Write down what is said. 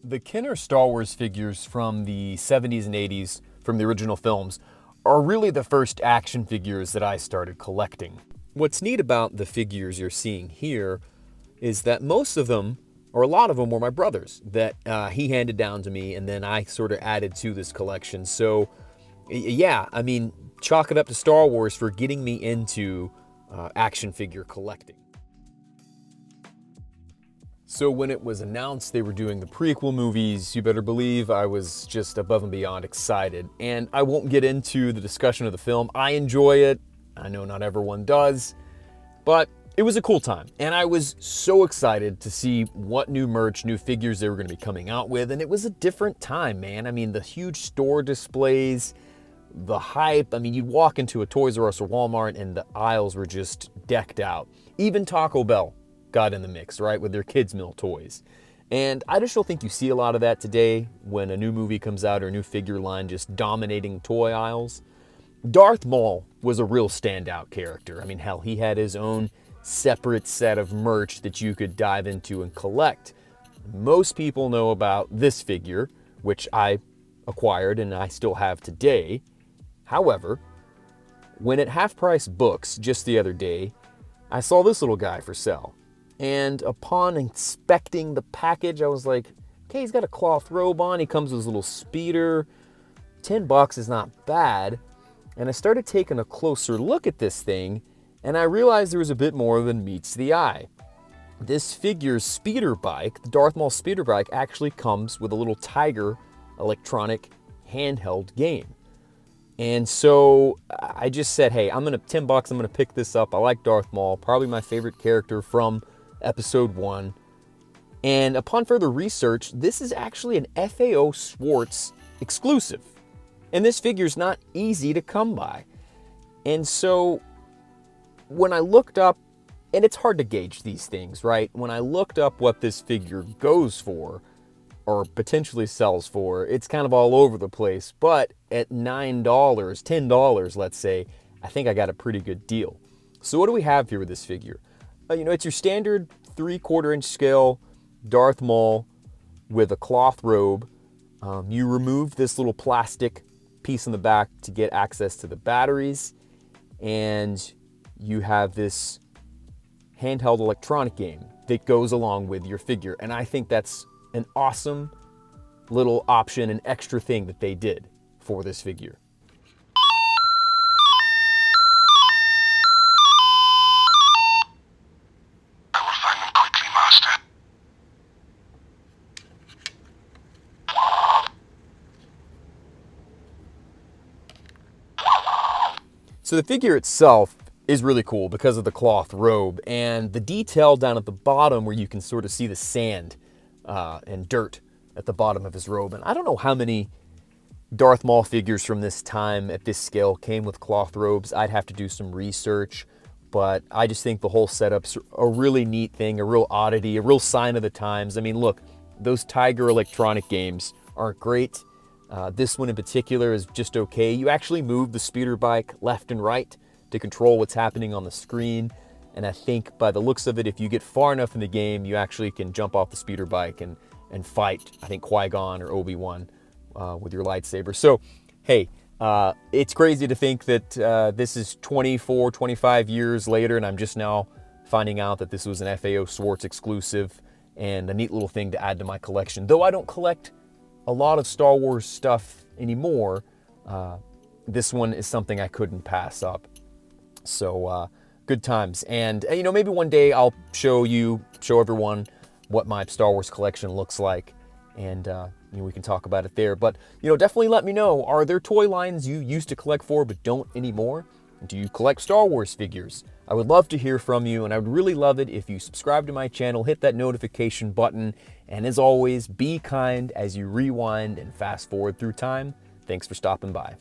The Kenner Star Wars figures from the 70s and 80s, from the original films, are really the first action figures that I started collecting. What's neat about the figures you're seeing here is that most of them, or a lot of them, were my brother's that he handed down to me, and then I sort of added to this collection. So, yeah, I mean, chalk it up to Star Wars for getting me into action figure collecting. So when it was announced they were doing the prequel movies, you better believe I was just above and beyond excited. And I won't get into the discussion of the film. I enjoy it. I know not everyone does, but it was a cool time. And I was so excited to see what new merch, new figures they were going to be coming out with. And it was a different time, man. I mean, the huge store displays, the hype. I mean, you'd walk into a Toys R Us or Walmart and the aisles were just decked out. Even Taco Bell got in the mix, right, with their kids' meal toys. And I just don't think you see a lot of that today when a new movie comes out or a new figure line just dominating toy aisles. Darth Maul was a real standout character. I mean, hell, he had his own separate set of merch that you could dive into and collect. Most people know about this figure, which I acquired and I still have today. However, when at Half Price Books just the other day, I saw this little guy for sale. And upon inspecting the package, I was like, okay, he's got a cloth robe on. He comes with his little speeder. $10 is not bad. And I started taking a closer look at this thing, and I realized there was a bit more than meets the eye. This figure's speeder bike, the Darth Maul speeder bike, actually comes with a little Tiger electronic handheld game. And so I just said, hey, $10, I'm gonna pick this up. I like Darth Maul, probably my favorite character from Episode 1. And upon further research, this is actually an FAO Schwarz exclusive. And this figure's not easy to come by. And so when I looked up, and it's hard to gauge these things, right? When I looked up what this figure goes for, or potentially sells for, it's kind of all over the place. But at $9, $10, let's say, I think I got a pretty good deal. So what do we have here with this figure? It's your standard 3/4 inch scale Darth Maul with a cloth robe. You remove this little plastic piece in the back to get access to the batteries. And you have this handheld electronic game that goes along with your figure. And I think that's an awesome little option, an extra thing that they did for this figure. So the figure itself is really cool because of the cloth robe and the detail down at the bottom where you can sort of see the sand and dirt at the bottom of his robe. And I don't know how many Darth Maul figures from this time at this scale came with cloth robes. I'd have to do some research, but I just think the whole setup's a really neat thing, a real oddity, a real sign of the times. I mean, look, those Tiger electronic games aren't great. This one in particular is just okay. You actually move the speeder bike left and right to control what's happening on the screen. And I think by the looks of it, if you get far enough in the game, you actually can jump off the speeder bike and fight, I think, Qui-Gon or Obi-Wan with your lightsaber. So, hey, it's crazy to think that this is 24, 25 years later, and I'm just now finding out that this was an FAO Schwarz exclusive and a neat little thing to add to my collection. Though I don't collect a lot of Star Wars stuff anymore, this one is something I couldn't pass up. So good times. And maybe one day I'll show everyone what my Star Wars collection looks like, and we can talk about it there. But definitely let me know, are there toy lines you used to collect for but don't anymore? Do you collect Star Wars figures? I would love to hear from you, and I would really love it if you subscribe to my channel, hit that notification button, and as always, be kind as you rewind and fast forward through time. Thanks for stopping by.